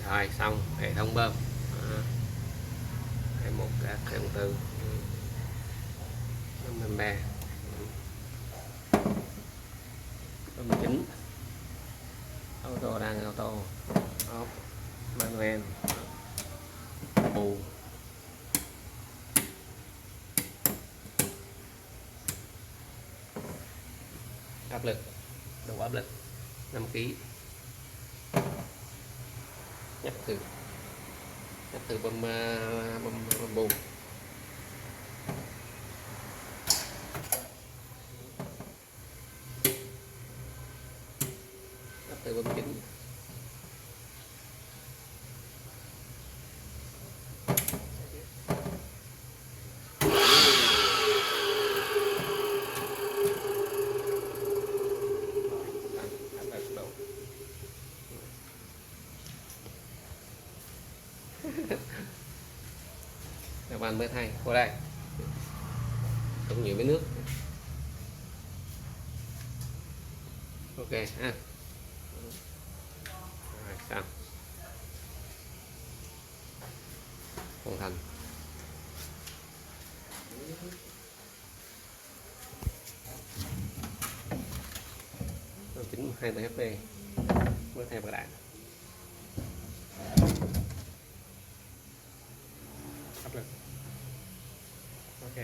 Rồi xong hệ thống bơm. Đó. 21 các 24 53 bơm chính auto đang auto off manual bù áp lực đủ áp lực 5 kg nhắc từ bơm bù nhắc từ bơm chính các bạn mới thay qua đây cũng nhiều với nước. Ok ha. Rồi, xong hoàn thành. Chính 2 HP mới thay bạc đạn áp lực. Ok.